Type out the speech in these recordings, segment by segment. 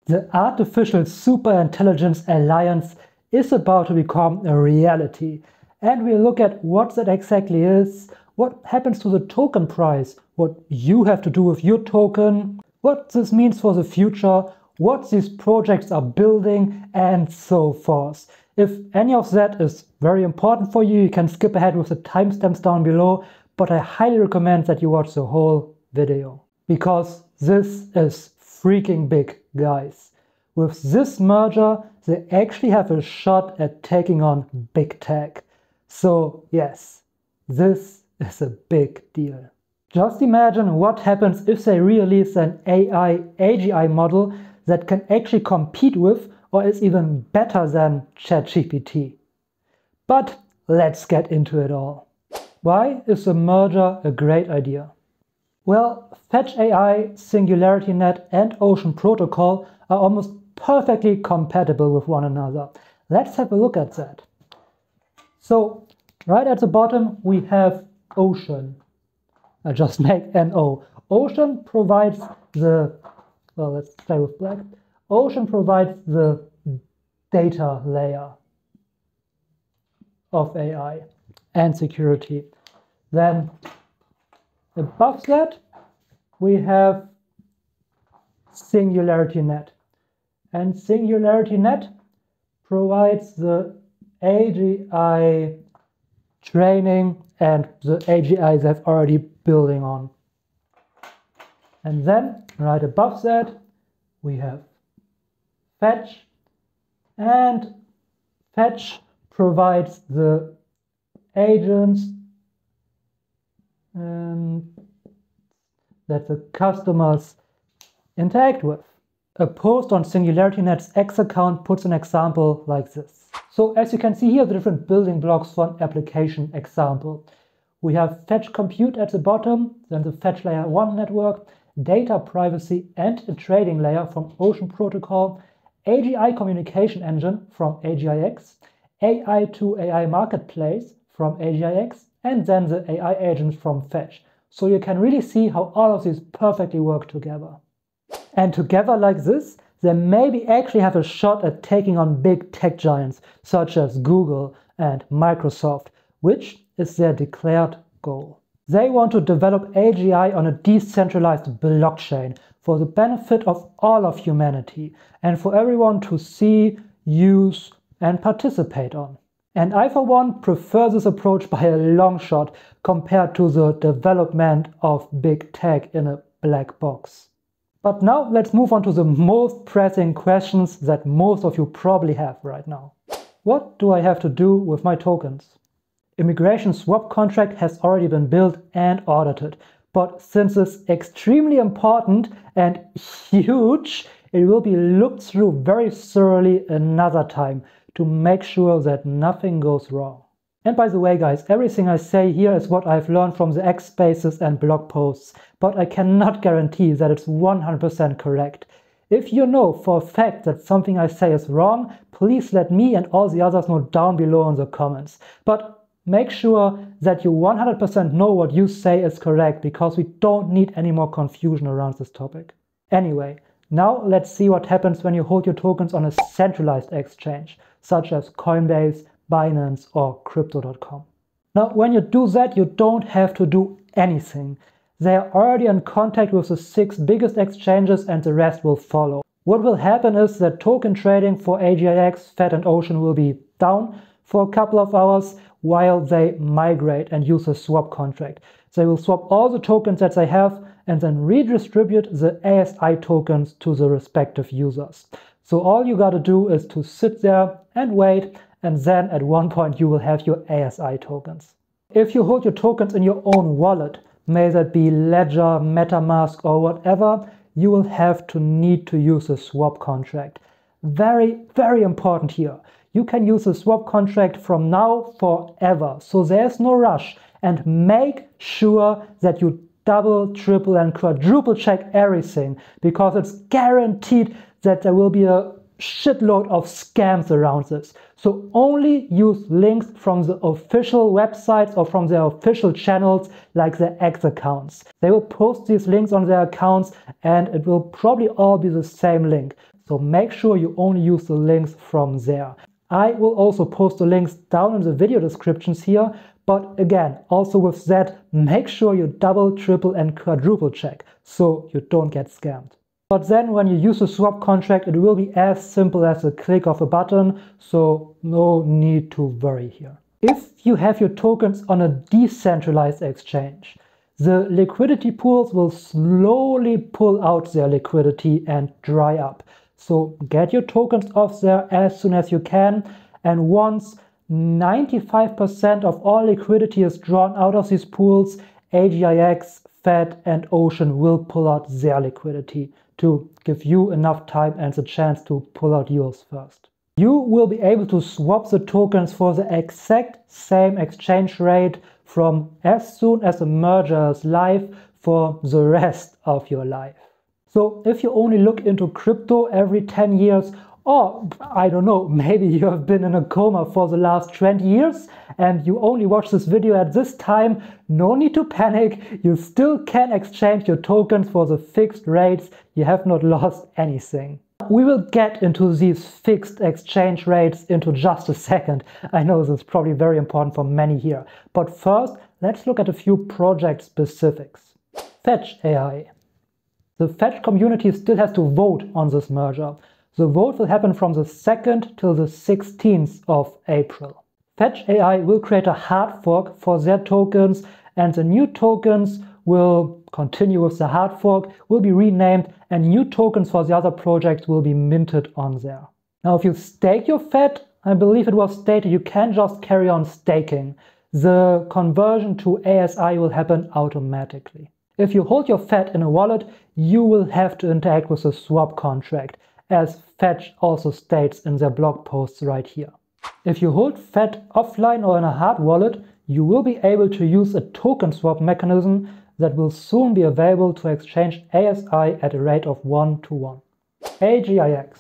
The Artificial Superintelligence Alliance is about to become a reality, and we'll look at what that exactly is, what happens to the token price, what you have to do with your token, what this means for the future, what these projects are building, and so forth. If any of that is very important for you, you can skip ahead with the timestamps down below, but I highly recommend that you watch the whole video, because this is freaking big, guys. With this merger, they actually have a shot at taking on big tech. So yes, this is a big deal. Just imagine what happens if they release an AI AGI model that can actually compete with or is even better than ChatGPT. But let's get into it all. Why is the merger a great idea? Well, Fetch AI, SingularityNet and Ocean protocol are almost perfectly compatible with one another. Let's have a look at that. So right at the bottom we have Ocean. I just make NO. Ocean provides the, well, let's play with black. Ocean provides the data layer of AI and security. Then above that we have SingularityNet. And SingularityNet provides the AGI training and the AGI they're already building on. And then right above that we have Fetch, and Fetch provides the agents that the customers interact with. A post on SingularityNet X Account puts an example like this. So as you can see here, the different building blocks for an application example. We have Fetch Compute at the bottom, then the Fetch Layer 1 network, data privacy and a trading layer from Ocean Protocol, AGI communication engine from AGIX, AI to AI marketplace from AGIX, and then the AI agents from Fetch. So you can really see how all of these perfectly work together. And together like this, they maybe actually have a shot at taking on big tech giants such as Google and Microsoft, which is their declared goal. They want to develop AGI on a decentralized blockchain for the benefit of all of humanity and for everyone to see, use and participate on. And I for one prefer this approach by a long shot compared to the development of big tech in a black box. But now let's move on to the most pressing questions that most of you probably have right now. What do I have to do with my tokens? Immigration swap contract has already been built and audited, but since it's extremely important and huge, it will be looked through very thoroughly another time to make sure that nothing goes wrong. And by the way guys, everything I say here is what I've learned from the X spaces and blog posts, but I cannot guarantee that it's 100% correct. If you know for a fact that something I say is wrong, please let me and all the others know down below in the comments. But make sure that you 100% know what you say is correct, because we don't need any more confusion around this topic. Anyway, now let's see what happens when you hold your tokens on a centralized exchange, such as Coinbase, Binance or Crypto.com. Now, when you do that, you don't have to do anything. They are already in contact with the 6 biggest exchanges and the rest will follow. What will happen is that token trading for AGIX, FET and Ocean will be down for a couple of hours while they migrate and use a swap contract. They will swap all the tokens that they have and then redistribute the ASI tokens to the respective users. So all you gotta do is to sit there and wait, and then at one point you will have your ASI tokens. If you hold your tokens in your own wallet, may that be Ledger, MetaMask or whatever, you will have to need to use a swap contract. Very, very important here. You can use a swap contract from now forever, so there's no rush, and make sure that you double, triple and quadruple check everything, because it's guaranteed that there will be a shitload of scams around this. So only use links from the official websites or from their official channels like the X accounts. They will post these links on their accounts and it will probably all be the same link. So make sure you only use the links from there. I will also post the links down in the video descriptions here, but again, also with that, make sure you double, triple and quadruple check so you don't get scammed. But then when you use a swap contract, it will be as simple as a click of a button, so no need to worry here. If you have your tokens on a decentralized exchange, the liquidity pools will slowly pull out their liquidity and dry up. So get your tokens off there as soon as you can, and once 95% of all liquidity is drawn out of these pools, AGIX, FET and Ocean will pull out their liquidity to give you enough time and the chance to pull out yours first. You will be able to swap the tokens for the exact same exchange rate from as soon as the merger is live for the rest of your life. So if you only look into crypto every 10 years, or I don't know, maybe you have been in a coma for the last 20 years and you only watch this video at this time, no need to panic. You still can exchange your tokens for the fixed rates. You have not lost anything. We will get into these fixed exchange rates into just a second. I know this is probably very important for many here. But first, let's look at a few project specifics. Fetch AI. The Fetch community still has to vote on this merger. The vote will happen from the 2nd till the 16th of April. Fetch AI will create a hard fork for their tokens, and the new tokens will continue with the hard fork, will be renamed, and new tokens for the other projects will be minted on there. Now if you stake your FET, I believe it was stated you can just carry on staking. The conversion to ASI will happen automatically. If you hold your FET in a wallet, you will have to interact with the swap contract, as Fetch also states in their blog posts right here. If you hold FET offline or in a hard wallet, you will be able to use a token swap mechanism that will soon be available to exchange ASI at a rate of 1-to-1. AGIX.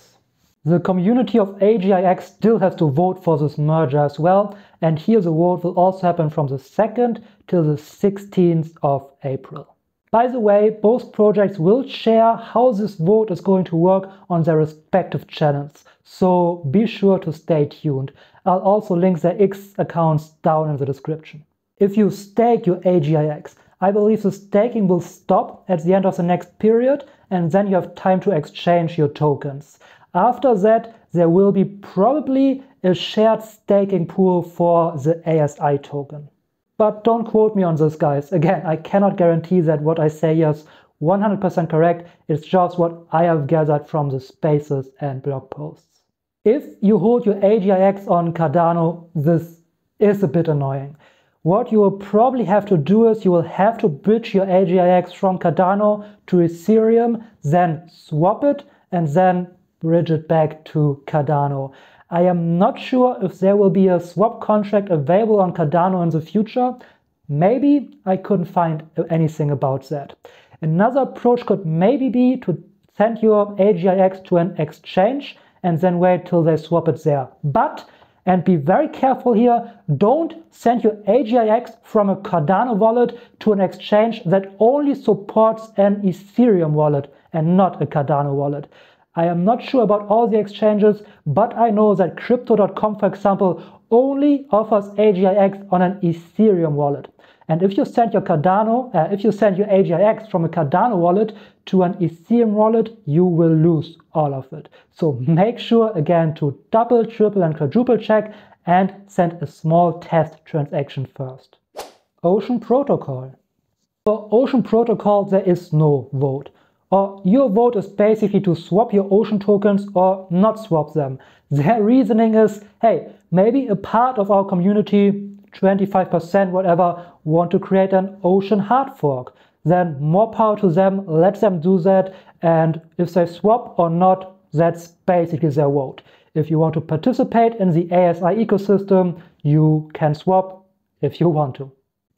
The community of AGIX still has to vote for this merger as well, and here the vote will also happen from the 2nd till the 16th of April. By the way, both projects will share how this vote is going to work on their respective channels, so be sure to stay tuned. I'll also link their X accounts down in the description. If you stake your AGIX, I believe the staking will stop at the end of the next period, and then you have time to exchange your tokens. After that, there will be probably a shared staking pool for the ASI token. But don't quote me on this, guys. Again, I cannot guarantee that what I say here is 100% correct. It's just what I have gathered from the spaces and blog posts. If you hold your AGIX on Cardano, this is a bit annoying. What you will probably have to do is you will have to bridge your AGIX from Cardano to Ethereum, then swap it, and then bridge it back to Cardano. I am not sure if there will be a swap contract available on Cardano in the future. Maybe. I couldn't find anything about that. Another approach could maybe be to send your AGIX to an exchange and then wait till they swap it there. But, and be very careful here, don't send your AGIX from a Cardano wallet to an exchange that only supports an Ethereum wallet and not a Cardano wallet. I am not sure about all the exchanges, but I know that Crypto.com, for example, only offers AGIX on an Ethereum wallet. And if you send your AGIX from a Cardano wallet to an Ethereum wallet, you will lose all of it. So make sure again to double, triple and quadruple check and send a small test transaction first. Ocean Protocol. For Ocean Protocol, there is no vote. Or your vote is basically to swap your Ocean tokens or not swap them. Their reasoning is, hey, maybe a part of our community, 25%, whatever, want to create an Ocean hard fork. Then more power to them, let them do that, and if they swap or not, that's basically their vote. If you want to participate in the ASI ecosystem, you can swap if you want to.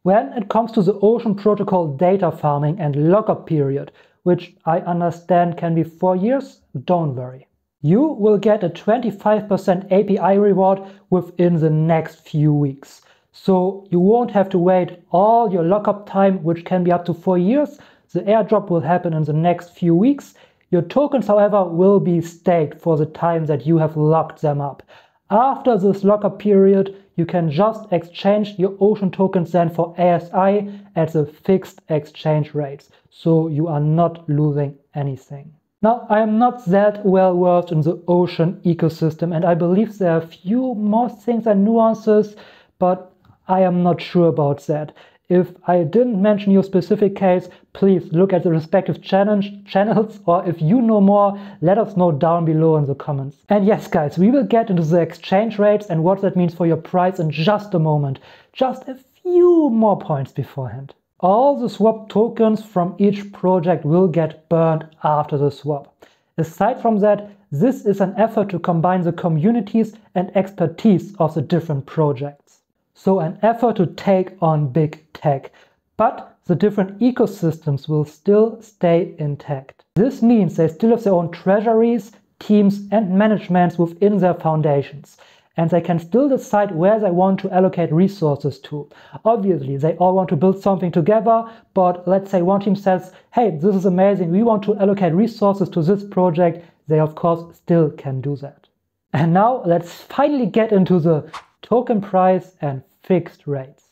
When it comes to the Ocean Protocol data farming and lockup period, which I understand can be 4 years, don't worry. You will get a 25% API reward within the next few weeks. So you won't have to wait all your lockup time, which can be up to 4 years. The airdrop will happen in the next few weeks. Your tokens, however, will be staked for the time that you have locked them up. After this lockup period, you can just exchange your Ocean tokens then for ASI at the fixed exchange rates, so you are not losing anything. Now, I am not that well versed in the Ocean ecosystem, and I believe there are a few more things and nuances, but I am not sure about that. If I didn't mention your specific case, please look at the respective channels, or if you know more, let us know down below in the comments. And yes guys, we will get into the exchange rates and what that means for your price in just a moment. Just a few more points beforehand. All the swap tokens from each project will get burned after the swap. Aside from that, this is an effort to combine the communities and expertise of the different projects. So an effort to take on big tech, but the different ecosystems will still stay intact. This means they still have their own treasuries, teams and managements within their foundations. And they can still decide where they want to allocate resources to. Obviously, they all want to build something together, but let's say one team says, hey, this is amazing, we want to allocate resources to this project. They of course still can do that. And now let's finally get into the token price and fixed rates.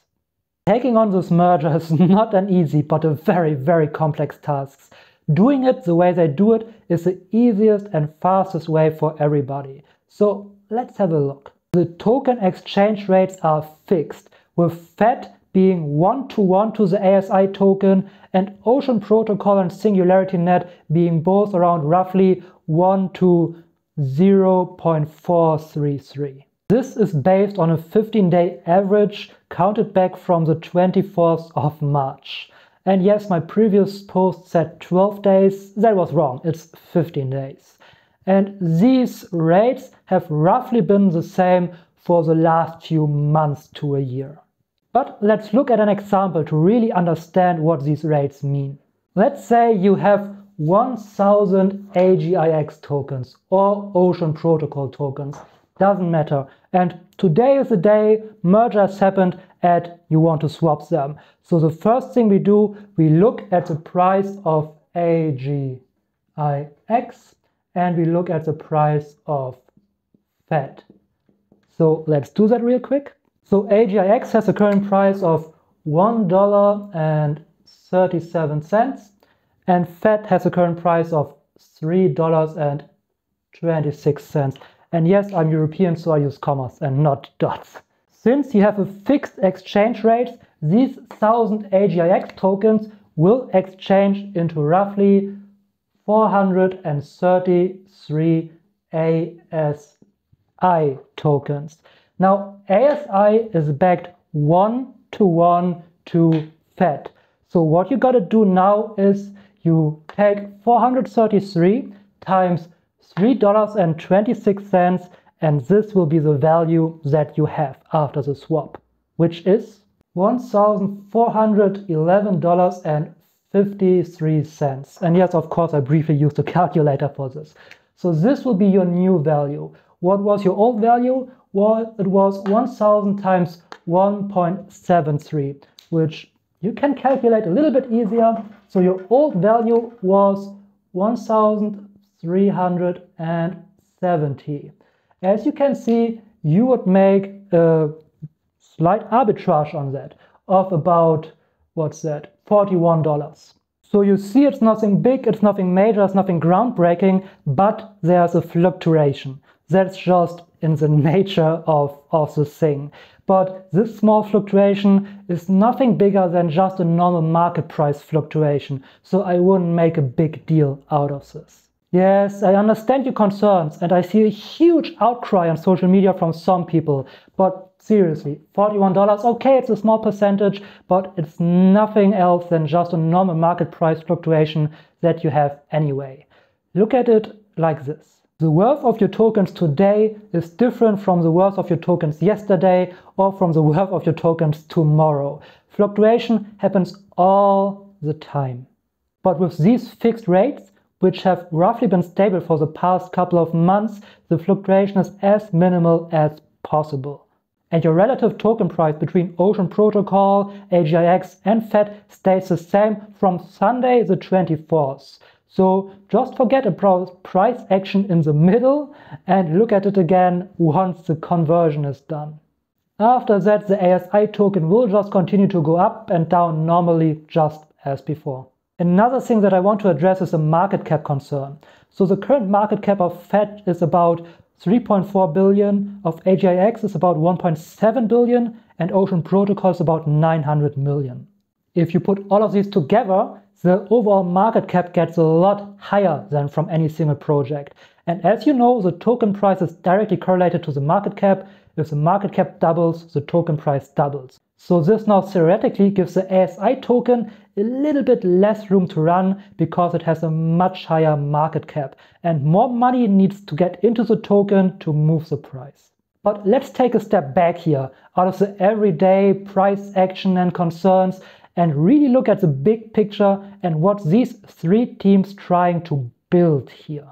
Taking on this merger is not an easy but a very, very complex task. Doing it the way they do it is the easiest and fastest way for everybody. So let's have a look. The token exchange rates are fixed, with FET being 1:1 to the ASI token and Ocean Protocol and SingularityNet being both around roughly 1 to 0.433. This is based on a 15-day average counted back from the 24th of March. And yes, my previous post said 12 days. That was wrong. It's 15 days. And these rates have roughly been the same for the last few months to a year. But let's look at an example to really understand what these rates mean. Let's say you have 1000 AGIX tokens or Ocean Protocol tokens. Doesn't matter. And today is the day merger has happened and you want to swap them. So the first thing we do, we look at the price of AGIX and we look at the price of FET. So let's do that real quick. So AGIX has a current price of $1.37 and FET has a current price of $3.26. And yes, I'm European, so I use commas and not dots. Since you have a fixed exchange rate, these 1000 AGIX tokens will exchange into roughly 433 ASI tokens. Now, ASI is backed 1:1 to FET. So what you gotta do now is you take 433 times $3.26 and this will be the value that you have after the swap, which is $1,411.53. And yes, of course, I briefly used a calculator for this. So this will be your new value. What was your old value? Well, it was 1000 times 1.73, which you can calculate a little bit easier. So your old value was 1370. As you can see, you would make a slight arbitrage on that of about, what's that, $41. So you see it's nothing big, it's nothing major, it's nothing groundbreaking, but there's a fluctuation. That's just in the nature of the thing. But this small fluctuation is nothing bigger than just a normal market price fluctuation, so I wouldn't make a big deal out of this. Yes, I understand your concerns and I see a huge outcry on social media from some people, but seriously, $41, okay, it's a small percentage, but it's nothing else than just a normal market price fluctuation that you have anyway. Look at it like this. The worth of your tokens today is different from the worth of your tokens yesterday or from the worth of your tokens tomorrow. Fluctuation happens all the time. But with these fixed rates, which have roughly been stable for the past couple of months, the fluctuation is as minimal as possible. And your relative token price between Ocean Protocol, AGIX and FET stays the same from Sunday the 24th. So just forget about price action in the middle and look at it again once the conversion is done. After that, the ASI token will just continue to go up and down normally, just as before. Another thing that I want to address is the market cap concern. So the current market cap of FET is about 3.4 billion, of AGIX is about 1.7 billion, and Ocean Protocol is about 900 million. If you put all of these together, the overall market cap gets a lot higher than from any single project. And as you know, the token price is directly correlated to the market cap. If the market cap doubles, the token price doubles. So this now theoretically gives the ASI token a little bit less room to run because it has a much higher market cap and more money needs to get into the token to move the price. But let's take a step back here out of the everyday price action and concerns and really look at the big picture and what these three teams trying to build here.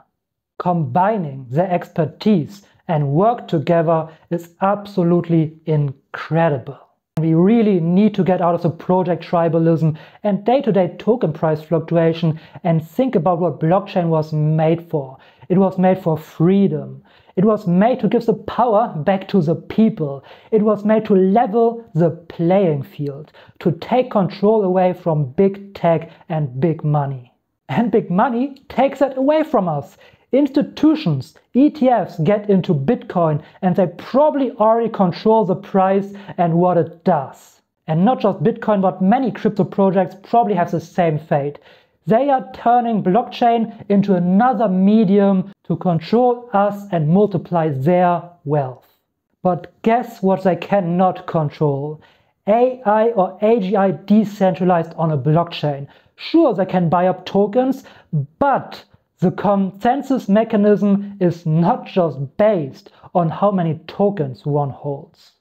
Combining their expertise and work together is absolutely incredible. We really need to get out of the project tribalism and day-to-day token price fluctuation and think about what blockchain was made for. It was made for freedom. It was made to give the power back to the people. It was made to level the playing field, to take control away from big tech and big money. And big money takes that away from us. Institutions, ETFs get into Bitcoin and they probably already control the price and what it does. And not just Bitcoin, but many crypto projects probably have the same fate. They are turning blockchain into another medium to control us and multiply their wealth. But guess what they cannot control? AI or AGI decentralized on a blockchain. Sure, they can buy up tokens, but the consensus mechanism is not just based on how many tokens one holds.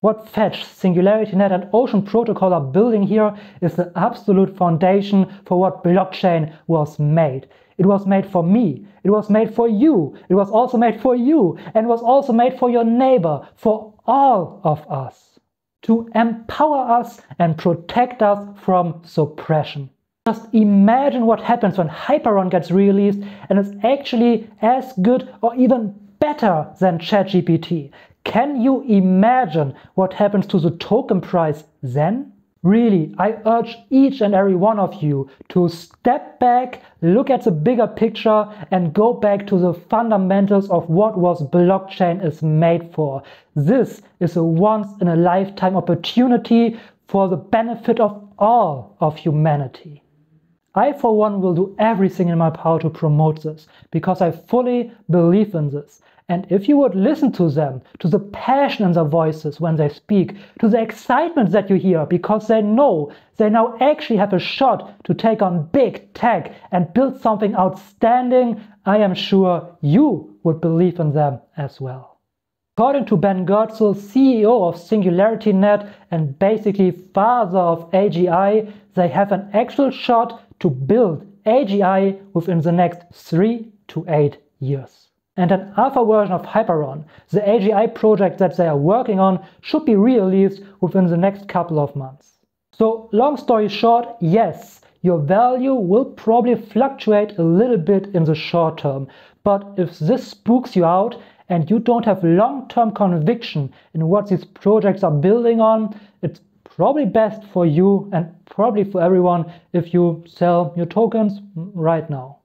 What FET, SingularityNet and Ocean Protocol are building here is the absolute foundation for what blockchain was made. It was made for me, it was made for you, it was also made for you, and was also made for your neighbor, for all of us. To empower us and protect us from suppression. Just imagine what happens when Hyperon gets released and is actually as good or even better than ChatGPT. Can you imagine what happens to the token price then? Really, I urge each and every one of you to step back, look at the bigger picture and go back to the fundamentals of what was blockchain is made for. This is a once-in-a-lifetime opportunity for the benefit of all of humanity. I, for one, will do everything in my power to promote this, because I fully believe in this. And if you would listen to them, to the passion in their voices when they speak, to the excitement that you hear, because they know they now actually have a shot to take on big tech and build something outstanding, I am sure you would believe in them as well. According to Ben Goertzel, CEO of SingularityNet and basically father of AGI, they have an actual shot to build AGI within the next 3 to 8 years. And an alpha version of Hyperon, the AGI project that they are working on, should be released within the next couple of months. So long story short, yes, your value will probably fluctuate a little bit in the short term. But if this spooks you out and you don't have long-term conviction in what these projects are building on, it's probably best for you and probably for everyone if you sell your tokens right now.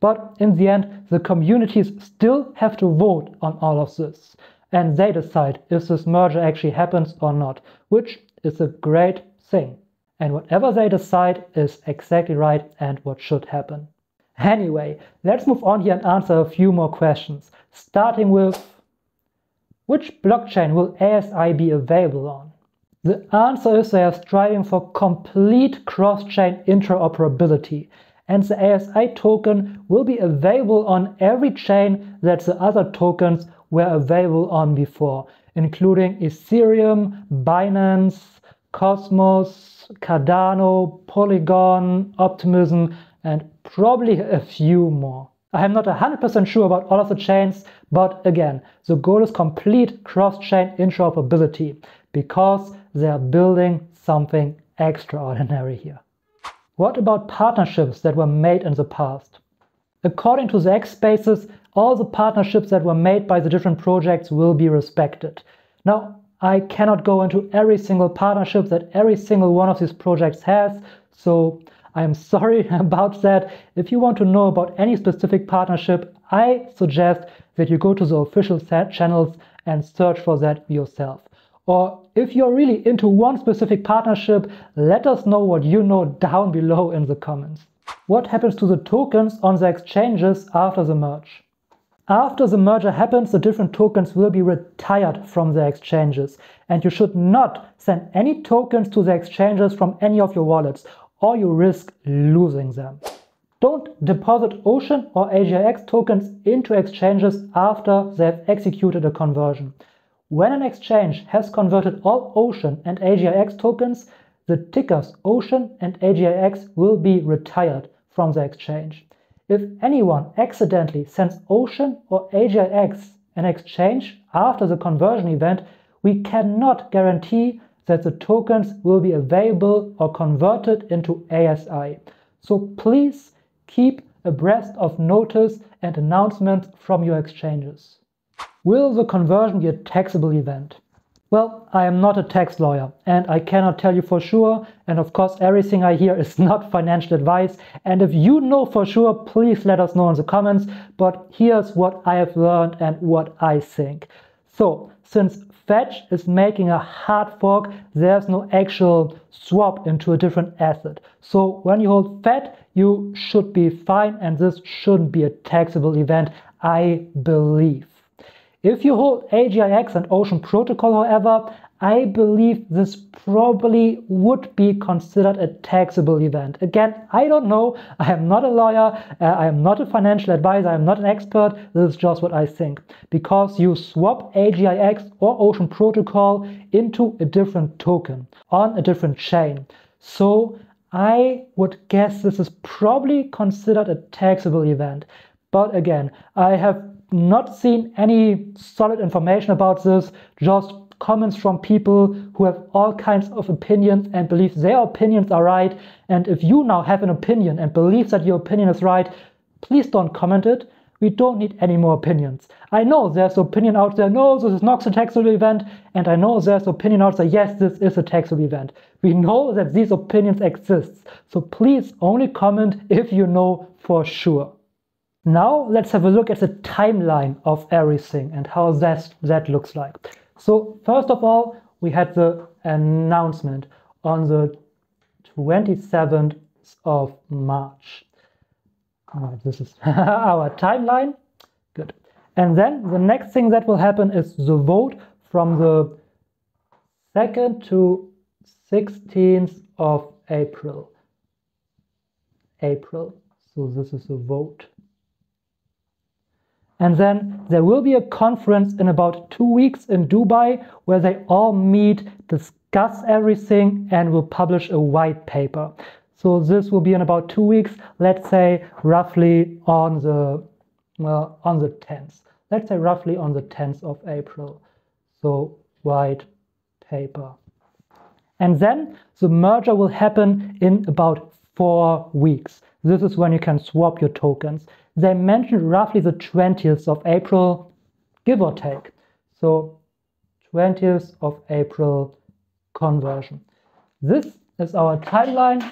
But in the end, the communities still have to vote on all of this. And they decide if this merger actually happens or not, which is a great thing. And whatever they decide is exactly right and what should happen. Anyway, let's move on here and answer a few more questions. Starting with, which blockchain will ASI be available on? The answer is they are striving for complete cross-chain interoperability. And the ASI token will be available on every chain that the other tokens were available on before, including Ethereum, Binance, Cosmos, Cardano, Polygon, Optimism, and probably a few more. I am not 100% sure about all of the chains, but again, the goal is complete cross-chain interoperability, because they are building something extraordinary here. What about partnerships that were made in the past? According to the X spaces, all the partnerships that were made by the different projects will be respected. Now, I cannot go into every single partnership that every single one of these projects has, so I'm sorry about that. If you want to know about any specific partnership, I suggest that you go to the official channels and search for that yourself. Or if you're really into one specific partnership, let us know what you know down below in the comments. What happens to the tokens on the exchanges after the merge? After the merger happens, the different tokens will be retired from the exchanges, and you should not send any tokens to the exchanges from any of your wallets, or you risk losing them. Don't deposit Ocean or AGIX tokens into exchanges after they have executed a conversion. When an exchange has converted all Ocean and AGIX tokens, the tickers Ocean and AGIX will be retired from the exchange. If anyone accidentally sends Ocean or AGIX an exchange after the conversion event, we cannot guarantee that the tokens will be available or converted into ASI. So please keep abreast of notice and announcements from your exchanges. Will the conversion be a taxable event? Well, I am not a tax lawyer and I cannot tell you for sure, and of course everything I hear is not financial advice, and if you know for sure, please let us know in the comments, but here's what I have learned and what I think. So, since Fetch is making a hard fork, there's no actual swap into a different asset. So when you hold FET, you should be fine and this shouldn't be a taxable event, I believe. If you hold AGIX and Ocean Protocol, however, I believe this probably would be considered a taxable event. Again, I don't know, I am not a lawyer, I am not a financial advisor, I am not an expert, this is just what I think. Because you swap AGIX or Ocean Protocol into a different token on a different chain. So I would guess this is probably considered a taxable event. But again, I have not seen any solid information about this, just comments from people who have all kinds of opinions and believe their opinions are right. And if you now have an opinion and believe that your opinion is right, please don't comment it. We don't need any more opinions. I know there's opinion out there, no, this is not a taxable event, and I know there's opinion out there, yes, this is a taxable event. We know that these opinions exist, so please only comment if you know for sure. Now let's have a look at the timeline of everything and how that looks like. So first of all, we had the announcement on the 27th of March. All right, this is our timeline. Good. And then the next thing that will happen is the vote from the 2nd to 16th of April. So this is the vote. And then there will be a conference in about 2 weeks in Dubai where they all meet, discuss everything, and will publish a white paper. So this will be in about 2 weeks, let's say roughly on the 10th. Let's say roughly on the 10th of April. So white paper. And then the merger will happen in about 4 weeks. This is when you can swap your tokens. They mentioned roughly the 20th of April, give or take. So 20th of April conversion. This is our timeline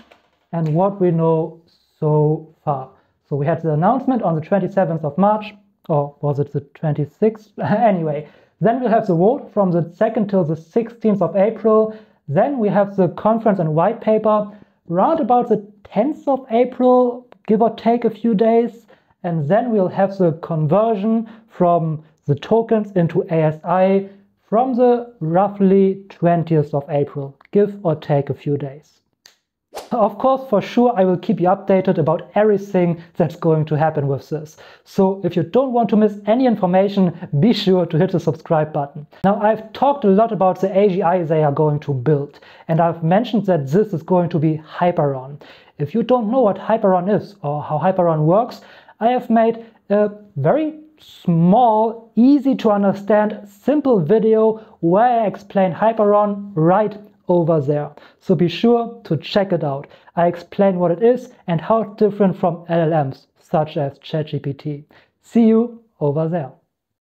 and what we know so far. So we had the announcement on the 27th of March, or was it the 26th? Anyway, then we'll have the vote from the 2nd till the 16th of April. Then we have the conference and white paper round about the 10th of April, give or take a few days. And then we'll have the conversion from the tokens into ASI from the roughly 20th of April, give or take a few days. Of course, for sure, I will keep you updated about everything that's going to happen with this. So if you don't want to miss any information, be sure to hit the subscribe button. Now, I've talked a lot about the AGI they are going to build, and I've mentioned that this is going to be Hyperon. If you don't know what Hyperon is or how Hyperon works, I have made a very small, easy to understand, simple video where I explain Hyperon right over there. So be sure to check it out. I explain what it is and how it's different from LLMs, such as ChatGPT. See you over there.